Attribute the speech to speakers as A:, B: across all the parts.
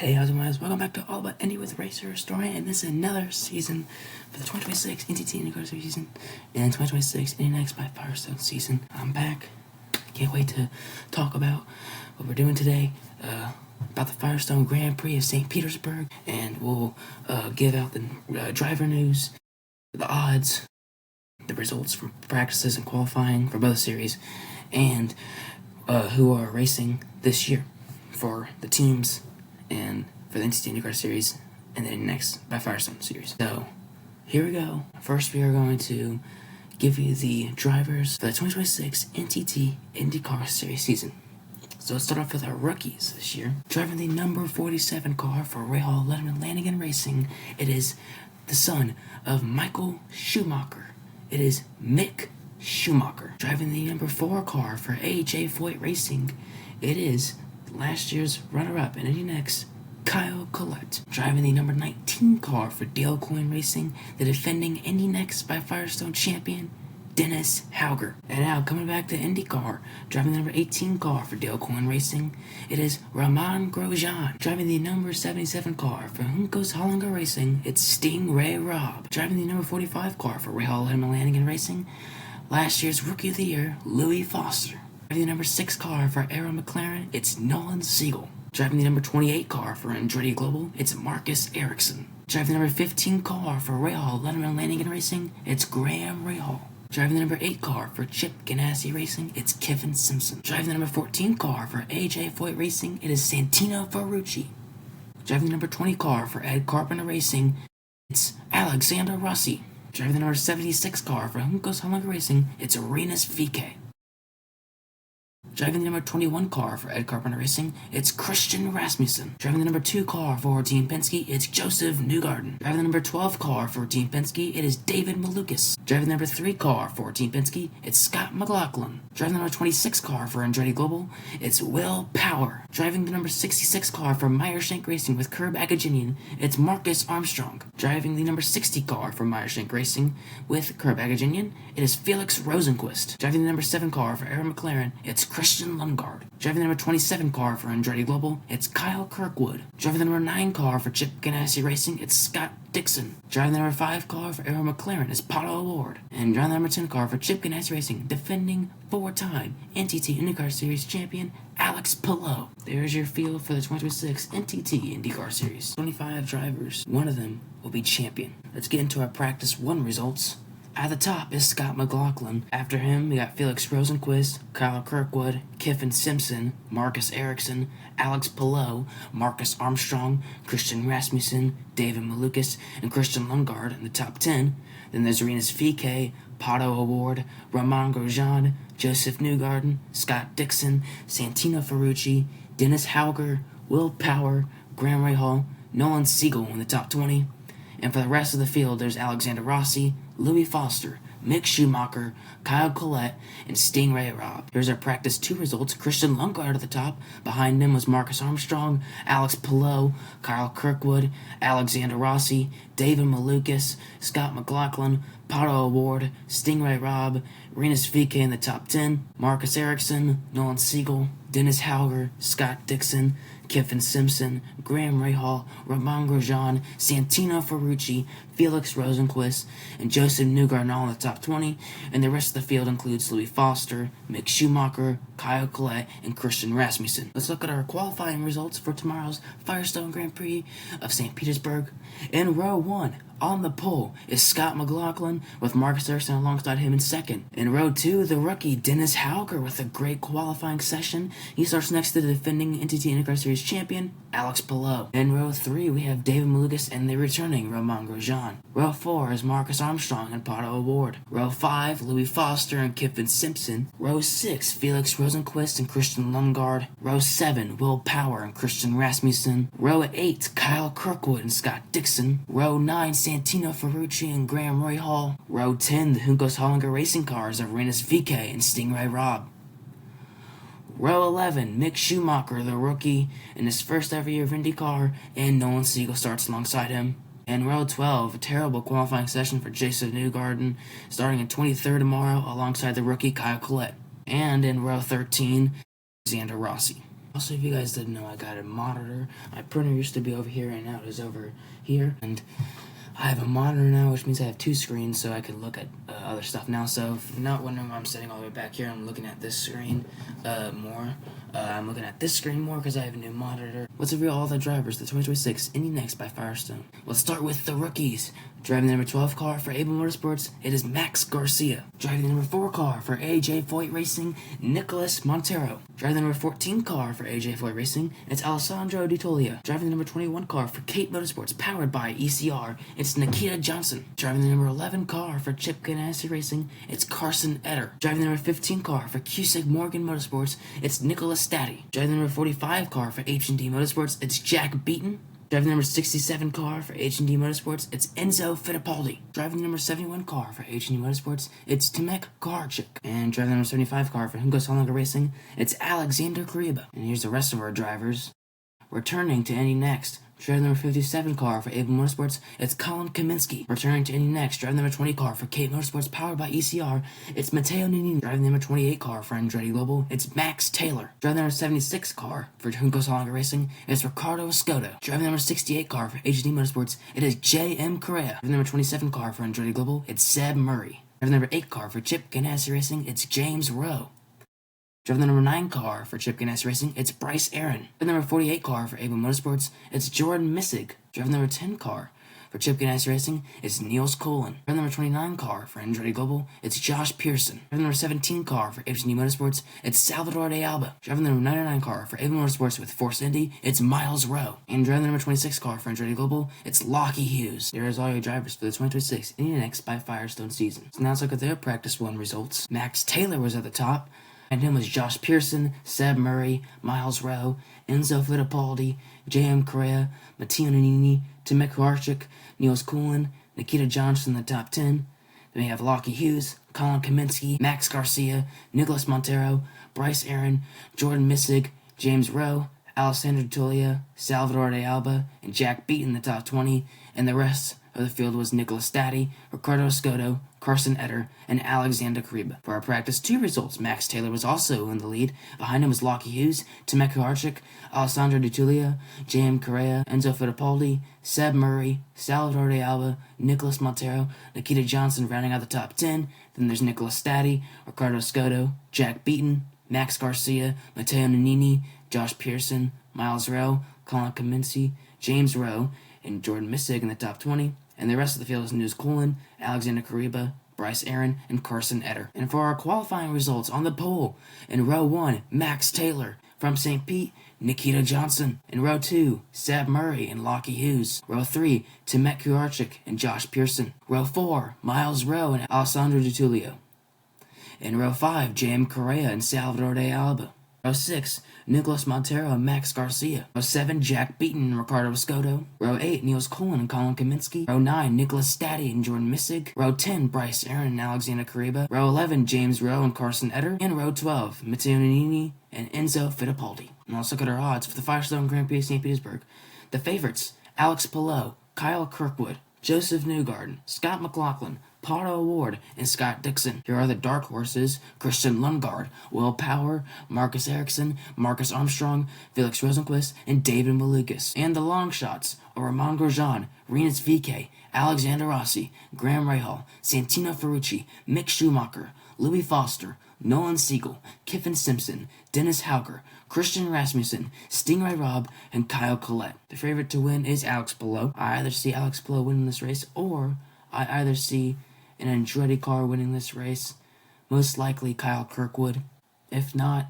A: Hey, how's it going, guys? Welcome back to All About Indy with RacerHistorian, and this is another season for the 2026 NTT IndyCar Series season and 2026 IndyNext by Firestone season. I'm back. Can't wait to talk about what we're doing today, about the Firestone Grand Prix of St. Petersburg, and we'll give out the driver news, the odds, the results from practices and qualifying for both series, and who are racing this year for the teams and for the NTT IndyCar Series and then next by Firestone Series. So here we go. First, we are going to give you the drivers for the 2026 NTT IndyCar Series season. So let's start off with our rookies this year. Driving the number 47 car for Rahal Letterman Lanigan Racing, it is the son of Michael Schumacher. It is Mick Schumacher. Driving the number 4 car for AJ Foyt Racing, it is last year's runner-up in IndyNext, Kyle Collette. Driving the number 19 car for Dale Coyne Racing, the defending IndyNext by Firestone champion, Dennis Hauger. And now, coming back to IndyCar, driving the number 18 car for Dale Coyne Racing, it is Romain Grosjean. Driving the number 77 car for Juncos Hollinger Racing, it's Stingray Robb. Driving the number 45 car for Rahal Letterman Lanigan Racing, last year's Rookie of the Year, Louis Foster. Driving the number 6 car for Arrow McLaren, it's Nolan Siegel. Driving the number 28 car for Andretti Global, it's Marcus Ericsson. Driving the number 15 car for Rahal Letterman Lanigan Racing, it's Graham Rahal. Driving the number 8 car for Chip Ganassi Racing, it's Kevin Simpson. Driving the number 14 car for AJ Foyt Racing, it is Santino Ferrucci. Driving the number 20 car for Ed Carpenter Racing, it's Alexander Rossi. Driving the number 76 car for Juncos Hollinger Racing, it's Arenas VK. Driving the number 21 car for Ed Carpenter Racing, it's Christian Rasmussen. Driving the number 2 car for Team Penske, it's Joseph Newgarden. Driving the number 12 car for Team Penske, it is David Malukas. Driving the number 3 car for Team Penske, it's Scott McLaughlin. Driving the number 26 car for Andretti Global, it's Will Power. Driving the number 66 car for Meyershank Racing with Curb Agajanian, it's Marcus Armstrong. Driving the number 60 car for Meyershank Racing with Curb Agajanian, it is Felix Rosenquist. Driving the number 7 car for Aaron McLaren, it's Christian Lundgaard. Driving the number 27 car for Andretti Global, it's Kyle Kirkwood. Driving the number 9 car for Chip Ganassi Racing, it's Scott Dixon. Driving the number 5 car for Arrow McLaren is Pato O'Ward. And driving the number 10 car for Chip Ganassi Racing, defending 4-time NTT IndyCar Series champion, Alex Palou. There's your field for the 2026 NTT IndyCar Series. 25 drivers, one of them will be champion. Let's get into our Practice 1 results. At the top is Scott McLaughlin. After him, we got Felix Rosenquist, Kyle Kirkwood, Kevin Simpson, Marcus Ericsson, Alex Palou, Marcus Armstrong, Christian Rasmussen, David Malukas, and Christian Lundgaard in the top 10. Then there's Arenas VK, Pato O'Ward, Romain Grosjean, Joseph Newgarden, Scott Dixon, Santino Ferrucci, Dennis Hauger, Will Power, Graham Rahal, Nolan Siegel in the top 20. And for the rest of the field, there's Alexander Rossi, Louis Foster, Mick Schumacher, Kyle Collette, and Stingray Robb. Here's our Practice 2 results. Christian Lundgaard at the top. Behind him was Marcus Armstrong, Alex Palou, Kyle Kirkwood, Alexander Rossi, David Malukas, Scott McLaughlin, Pato O'Ward, Stingray Robb, Arenas VK in the top 10, Marcus Ericsson, Nolan Siegel, Dennis Hauger, Scott Dixon, Kevin Simpson, Graham Rahal, Romain Grosjean, Santino Ferrucci, Felix Rosenquist, and Joseph Newgarden all in the top 20, and the rest of the field includes Louis Foster, Mick Schumacher, Kyle Collette, and Christian Rasmussen. Let's look at our qualifying results for tomorrow's Firestone Grand Prix of St. Petersburg. In row 1, on the pole is Scott McLaughlin with Marcus Ericsson alongside him in second. In row 2, the rookie Dennis Hauger with a great qualifying session. He starts next to the defending NTT IndyCar Series champion, Alex Palou. In row 3, we have David Malukas and the returning Romain Grosjean. Row 4 is Marcus Armstrong and Pato O'Ward. Row 5, Louis Foster and Kevin Simpson. Row 6, Felix Rosenquist and Christian Lundgaard. Row 7, Will Power and Christian Rasmussen. Row 8, Kyle Kirkwood and Scott Dixon. Row 9, Santino Ferrucci and Graham Rahal. Row 10, the Juncos Hollinger Racing Cars of Arenas VK and Stingray Robb. Row 11, Mick Schumacher, the rookie, in his first ever year of IndyCar, and Nolan Siegel starts alongside him. And row 12, a terrible qualifying session for Joseph Newgarden, starting in 23rd tomorrow alongside the rookie Kyle Collette. And in row 13, Alexander Rossi. Also, if you guys didn't know, I got a monitor. My printer used to be over here, and now it is over here. And I have a monitor now, which means I have 2 screens, so I can look at other stuff now. So if you're not wondering why I'm sitting all the way back here, I'm looking at this screen more. I'm looking at this screen more because I have a new monitor. Let's reveal all the drivers, the 2026 Indy Next by Firestone. Let's start with the rookies. Driving the number 12 car for Able Motorsports, it is Max Garcia. Driving the number 4 car for AJ Foyt Racing, Nicholas Montero. Driving the number 14 car for AJ Foyt Racing, it's Alessandro Di Tolia. Driving the number 21 car for Kate Motorsports, powered by ECR, it's Nikita Johnson. Driving the number 11 car for Chip Ganassi Racing, it's Carson Etter. Driving the number 15 car for Cusick Morgan Motorsports, it's Nicholas Staddy. Driving the number 45 car for H&D Motorsports, it's Jack Beaton. Driving the number 67 car for H&D Motorsports, it's Enzo Fittipaldi. Driving the number 71 car for H&D Motorsports, it's Tomek Koharchik. And driving the number 75 car for Hunko Solonga Racing, it's Alexander Kariba. And here's the rest of our drivers. Returning to Indy Next. Driving the number 57 car for Able Motorsports, it's Colin Kaminsky. Returning to Indy Next, driving the number 20 car for Kate Motorsports, powered by ECR, it's Matteo Nini. Driving the number 28 car for Andretti Global, it's Max Taylor. Driving the number 76 car for Junko Solonga Racing, it's Ricardo Escoto. Driving the number 68 car for HD Motorsports, it is J.M. Correa. Driving the number 27 car for Andretti Global, it's Seb Murray. Driving the number 8 car for Chip Ganassi Racing, it's James Rowe. Driving the number 9 car for Chip Ganassi Racing, it's Bryce Aaron. Driving the number 48 car for Able Motorsports, it's Jordan Missig. Driving the number 10 car for Chip Ganassi Racing, it's Niels Colin. Driving the number 29 car for Andretti Global, it's Josh Pearson. Driving the number 17 car for HD Motorsports, it's Salvador de Alba. Driving the number 99 car for Able Motorsports with Force Indy, it's Miles Rowe. And driving the number 26 car for Andretti Global, it's Lockie Hughes. There is all your drivers for the 2026 Indy Next by Firestone season. So now let's look at their Practice 1 results. Max Taylor was at the top. And him was Josh Pearson, Seb Murray, Miles Rowe, Enzo Fittipaldi, J.M. Correa, Matteo Nannini, Tomek Koharchik, Niels Coolin, Nikita Johnson in the top 10. Then we have Lockie Hughes, Colin Kaminsky, Max Garcia, Nicholas Montero, Bryce Aaron, Jordan Missig, James Rowe, Alessandro Tolia, Salvador de Alba, and Jack Beaton in the top 20. And the rest of the field was Nicholas Staddy, Ricardo Escoto, Carson Etter, and Alexander Kariba. For our Practice 2 results, Max Taylor was also in the lead. Behind him was Lockie Hughes, Tomek Koharchik, Alessandro Di Tolia, J.M. Correa, Enzo Fittipaldi, Seb Murray, Salvador de Alba, Nicholas Montero, Nikita Johnson rounding out the top 10. Then there's Nicholas Staddy, Ricardo Escoto, Jack Beaton, Max Garcia, Matteo Nannini, Josh Pearson, Miles Rowe, Colin Kaminsky, James Rowe, and Jordan Missig in the top 20. And the rest of the field is Niels Coolin, Alexander Kariba, Bryce Aaron, and Carson Etter. And for our qualifying results on the pole, in row 1, Max Taylor. From St. Pete, Nikita Johnson. In row 2, Seb Murray and Lockie Hughes. Row 3, Tomek Koharchik and Josh Pearson. Row 4, Miles Rowe and Alessandro Di Tullio. In row 5, J.M. Correa and Salvador de Alba. Row 6, Nicholas Montero and Max Garcia. Row 7, Jack Beaton and Ricardo Escoto. Row 8, Niels Coolin and Colin Kaminsky. Row 9, Nicholas Staddy and Jordan Missig. Row 10, Bryce Aaron and Alexander Kariba. Row 11, James Rowe and Carson Etter. And row 12, Matteo Nannini and Enzo Fittipaldi. Now let's look at our odds for the Firestone Grand Prix St. Petersburg. The favorites, Alex Palou, Kyle Kirkwood, Joseph Newgarden, Scott McLaughlin, Pato Ward, and Scott Dixon. Here are the dark horses: Christian Lundgaard, Will Power, Marcus Ericsson, Marcus Armstrong, Felix Rosenqvist, and David Malukas. And the long shots are Romain Grosjean, Rinus VeeKay, Alexander Rossi, Graham Rahal, Santino Ferrucci, Mick Schumacher, Louis Foster, Nolan Siegel, Kiffin Simpson, Dennis Hauger, Christian Rasmussen, Stingray Robb, and Kyle Collette. The favorite to win is Alex Palou. I either see Alex Palou winning this race, or I either see an Andretti car winning this race. Most likely Kyle Kirkwood. If not,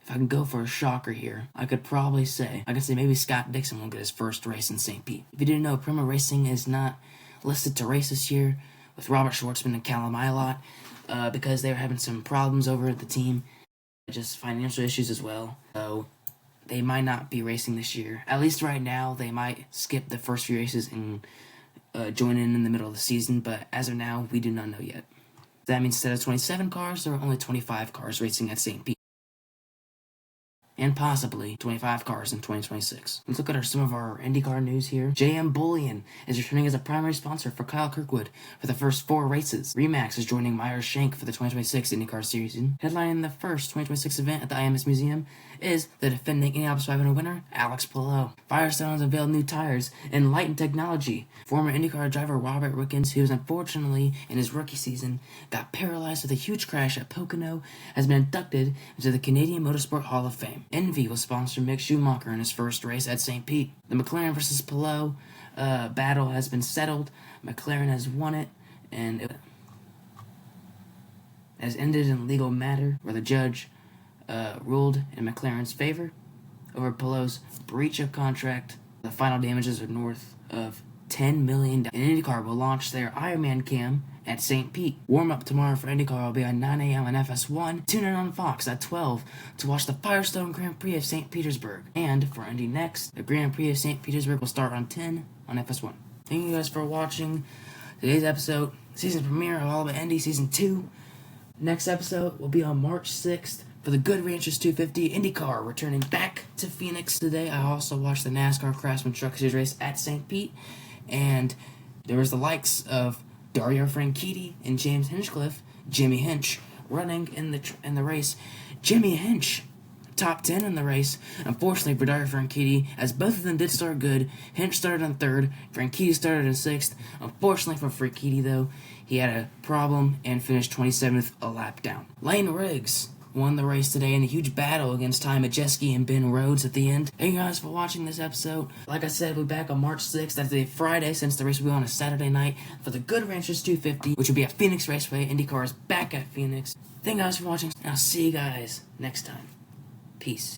A: if I can go for a shocker here, I could say maybe Scott Dixon will get his first race in St. Pete. If you didn't know, Prima Racing is not listed to race this year with Robert Schwartzman and Callum Ilott because they were having some problems over at the team, just financial issues as well. So they might not be racing this year. At least right now, they might skip the first few races and join in the middle of the season, but as of now, we do not know yet. That means instead of 27 cars, there are only 25 cars racing at St. Pete. And possibly 25 cars in 2026. Let's look at some of our IndyCar news here. JM Bullion is returning as a primary sponsor for Kyle Kirkwood for the first 4 races. Remax is joining Meyer Shank for the 2026 IndyCar season. Headlining the first 2026 event at the IMS Museum is the defending Indianapolis 500 winner, Alex Palou. Firestone has unveiled new tires and lighting technology. Former IndyCar driver Robert Wickens, who was unfortunately in his rookie season got paralyzed with a huge crash at Pocono, has been inducted into the Canadian Motorsport Hall of Fame. Envy will sponsor Mick Schumacher in his first race at St. Pete. The McLaren versus Palou battle has been settled. McLaren has won it, and it has ended in legal matter where the judge ruled in McLaren's favor over Palou's breach of contract. The final damages are north of $10 million. And IndyCar will launch their Ironman cam at St. Pete. Warm-up tomorrow for IndyCar will be at 9 a.m. on FS1. Tune in on Fox at 12 to watch the Firestone Grand Prix of St. Petersburg. And for Indy next, the Grand Prix of St. Petersburg will start on 10 on FS1. Thank you guys for watching today's episode, season premiere of All About Indy Season 2. Next episode will be on March 6th for the Good Ranchers 250 IndyCar returning back to Phoenix today. I also watched the NASCAR Craftsman Truck Series race at St. Pete, and there was the likes of Dario Franchitti and James Hinchcliffe, Jimmy Hinch, running in the race. Jimmy Hinch, top 10 in the race. Unfortunately for Dario Franchitti, as both of them did start good, Hinch started on 3rd, Franchitti started in 6th. Unfortunately for Franchitti, though, he had a problem and finished 27th, a lap down. Lane Riggs won the race today in a huge battle against Ty Majeski and Ben Rhodes at the end. Thank you guys for watching this episode. Like I said, we'll be back on March 6th. That's a Friday, since the race will be on a Saturday night for the Good Ranchers 250, which will be at Phoenix Raceway. IndyCar is back at Phoenix. Thank you guys for watching, and I'll see you guys next time. Peace.